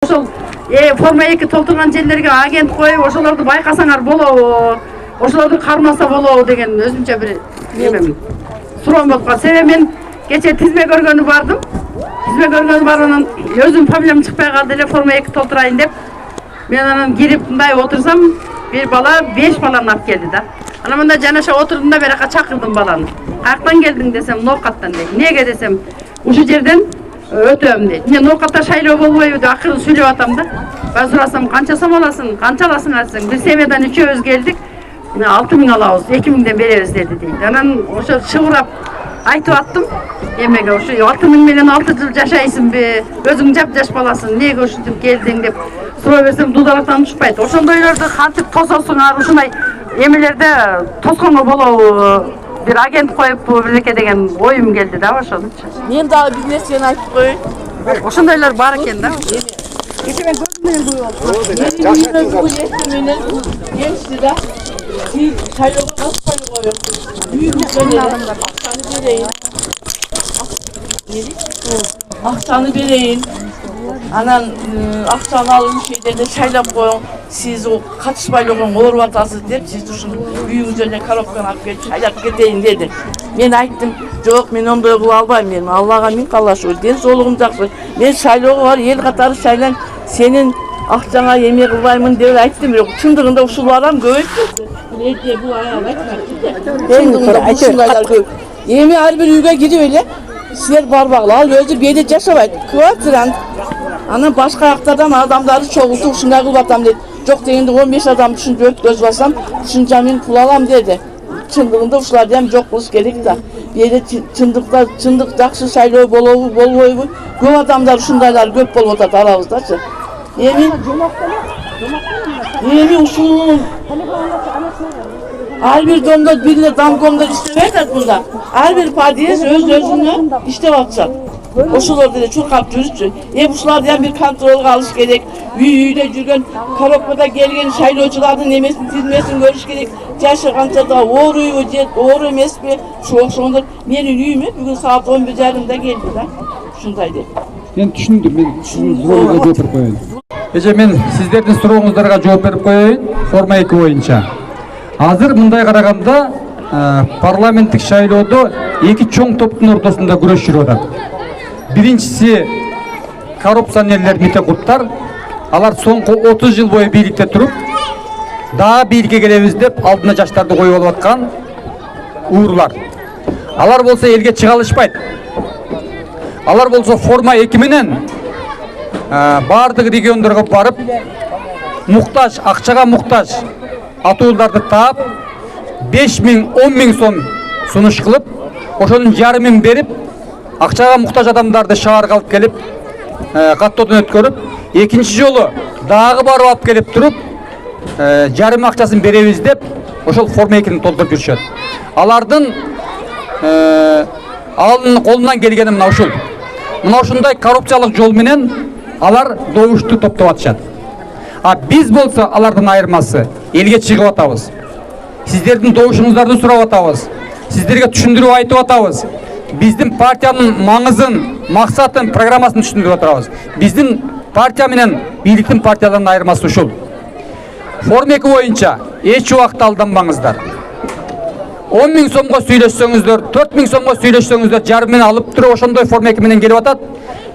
ошол форма 2 толтурган жерлерге агент коюп ошолорду байкасаңар болобу, ошолорду кармаса болобу деген өзүмчө бир эмем суроом болуп калды. Себеби мен кече тизме көргөнү бардым. Тизме көргөнү барганан өзүм фамилиям чыкпай калды эле, форма 2 толтурайын деп. Мен анан кирип мындай отурсам, bir bala 5 balаны алып келди да. Ана мында жанаша отурдум да берака чакырдым баланы. Каяктан келдиң десем, Ноокаттан дейт. Неге десем, ушул жерден өтөм дейт. Мен Ноокатта шайлоо болбойбу деп акырын сүйлөп атам да. Мен сурасам, канча сом аласың, канча аласың десем, биз семьядан үчөөбүз келдик. 6000 алабыз, 2000ден беребиз деди дейт. Анан ошо чыгырап айтып аттым. Эмеге ошо 6000 менен 6 жыл жашайсыңбы? Өзүң жап-жаш баласың, неге ушинтип келдиң деп суроо берсем дудалактан ушпайт. Ошондойлорду кантип тососуңар, ушундай эмелерде тосконго болобу? Бир агент коюп бирке деген оюм келди да ошонучу. Мен дагы бир нерсени айтып коеюн. Ошондойлор бар экен да. Кече мен көзүм менен көрүп алдым. Менен келишти да. Сиз шайлоого катышпай коюң. Үйүңүздөн акчаны берейин. Акчаны берейин. Анан акчаны алып ушейден шайлап коюң. Сиз катышпай эле ооруп атасыз деп, сиз ушуну үйүңүздөн коробканы алып келип шайлап кетейин деди. Мен айттым, жок, мен ондой кыла албайм. Мен Аллага миң калла шүгүр. Ден соолугум жакшы. Мен шайлоого бар, эл катары шайлан, сенин акчаңа эме кылбаймын деп айттым. Бирок чындыгында ушул барам көбөйттү. Эти бул аял айтмак. Эми ар бир үйгө кирип эле силер барбагыла, ал өзү бейде жашабайт. Квартирант. Анан башка актардан адамдарды чогултуп ушундай кылып атам дейт. Жок дегенде 15 адам ушинтип өткөзүп алсам, ушунча мен пул алам деди. Чындыгында ушуларды ham жок кылыш керек да. Бейде чындык жакшы шайлоо болобу, болбойбу? Көп адамдар ушундайлар көп болуп атат арабыздачы. Эми ушул ар бир домдо бир домкомдор иштебей атат мында. Ар бир подъезд өз-өзүнө иштеп атышат. Ошолор деле чуркап жүрүчү. Ушуларды ham бир контролго алыш керек. Үйдө жүргөн коробкада келген шайлоочулардын эмесин, тизмесин көрүш керек. Жашы канча да ооруйбу же оору эмеспи? Ошондор менин үйүмө бүгүн саат 11:30да келди да. Ушундай деп. Мен түшүндүм, мен сиздин сурооңузга жооп берип коеюн. Эже, мен сиздердин сурооңуздарга жооп берип коеюн. Форма 2 боюнча. Азыр мындай караганда парламенттик шайлоодо эки чоң топтун ортосунда күрөш жүрүп атат. Биринчиси коррупционерлер, митекурттар. Алар соңку 30 жыл бою бийликте туруп, дагы бийликке келебиз деп алдына жаштарды коюп алып аткан уурлар. Алар болсо элге чыга алышпайт. Алар болсо форма 2 менен бардык региондорго барып, муктаж, акчага муктаж атууларды таап, 5000, 10000 сом сунуш кылып, ошонун жарымын берип, акчага муктаж адамдарды шаарга алып келип, каттоодон өткөрүп, экинчи жолу дагы барып алып келип туруп, жарым акчасын беребиз деп, ошол форма 2-ни толтуруп жүрүшөт. Алардын алынын колунан келгени мына ушул. Мына ушундай коррупциялык жол менен алар добушту топтоп атышат. А биз болсо алардын айырмасы элге чыгып атабыз. Сиздердин добушуңуздарды сурап атабыз. Сиздерге түшүндүрүп айтып атабыз. Биздин партиянын маңызын, максатын, программасын түшүндүрүп атабыз. Биздин партия менен бийликтин партияларынын айырмасы ушул. Форма 2 боюнча эч убакта алданбаңыздар. 10.000 сомго сүйлөшсөңүздөр, 4.000 сомго сүйлөшсөңүздөр, жарымын алып туруп ошондой форма 2 менен келип атат.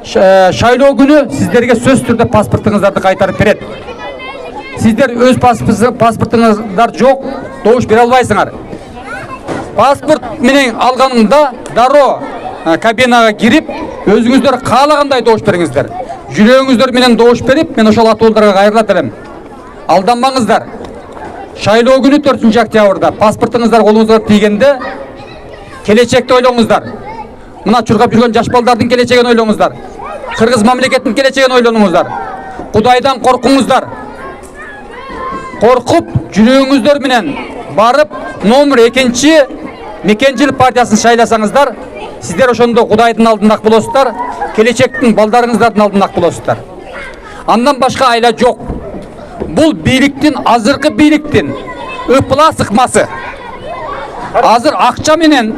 Шайлоо күнү сиздерге сөзсүз түрдө паспортуңуздарды кайтарып берет. Сиздер өз паспортуңуздар жок, добуш бере албайсыңар. Паспорт менен алганында дароо кабинага кирип, өзүңүздөр каалагандай добуш бериңиздер. Жүрөгүңүздөр менен добуш берип, мен ошол атууларга кайрылат элем. Алданбаңыздар. Шайлоо күнү 4 октябрда паспортуңуздар колуңузга тийгенде келечекти ойлоңуздар. Мына чуркап жүргөн жаш балдардын келечегин ойлоңуздар. Кыргыз мамлекетинин келечегин ойлонуңуздар. Кудайдан коркуңуздар. Коркуп, жүрөгүңүздөр менен барып, номер 2 Мекенчил партиясын шайласаңыздар, сиздер ошондо Кудайдын алдында болосуздар, келечектин балдарыңыздардын алдында болосуздар. Андан башка айла жок. Бул бийликтин, азыркы бийликтин ыпыла сыкмасы. Азыр акча менен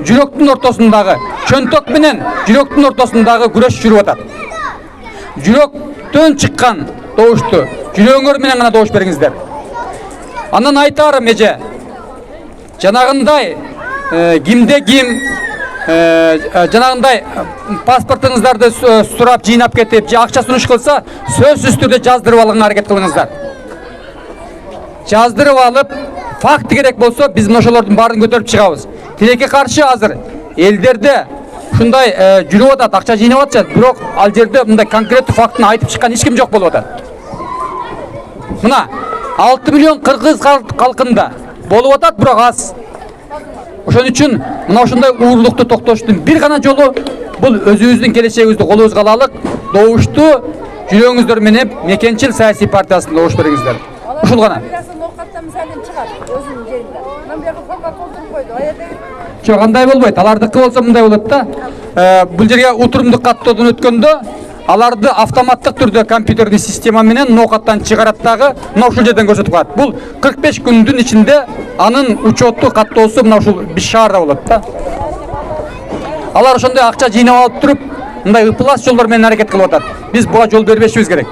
жүрөктүн ортосундагы чөнтөк менен жүрөктүн ортосундагы күрөш жүрүп атат. Жүрөктөн чыккан добушту жүрөгүңөр менен гана добуш бериңиздер. Андан айтарым эже, жанагындай кимде ким жанагындай паспортуңуздарды сурап жыйнап кетип же акча сунуш кылса, сөзсүз түрдө жаздырып алганга аракет кылыңыздар. Жаздырып алып, факт керек болсо биз мына ошолордун баарын көтөрүп чыгабыз. Тилекке каршы азыр элдерде ушундай жүрүп атат, акча жыйнап атышат, бирок ал жерде мындай конкреттүү фактын айтып чыккан эч ким жок болуп атат. Мына 6 миллион кыргыз калкында болуп атат, бирок аз. Ошон үчүн мына ушундай уурулукту токтоштун бир гана жолу бул өзүбүздүн келечегибизди колубузга алалык, добушту жүрөгүңүздөр менен Мекенчил саясий партиясына добуш бериңиздер. Ушул гана. Жок, андай болбойт. Алардыкы болсо мындай болот да. Бул жерге утурумдук каттоодон өткөндө аларды автоматтык түрдө компьютердик система менен ноокаттан чыгарат дагы мына ушул жерден көрсөтүп коет. Бул 45 күндүн ичинде анын учетту каттоосу мына ушул биз шаарда болот да. Алар ошондой акча жыйнап алып туруп, мындай ыплас жолдор менен аракет кылып атат. Биз буга жол бербешибиз керек.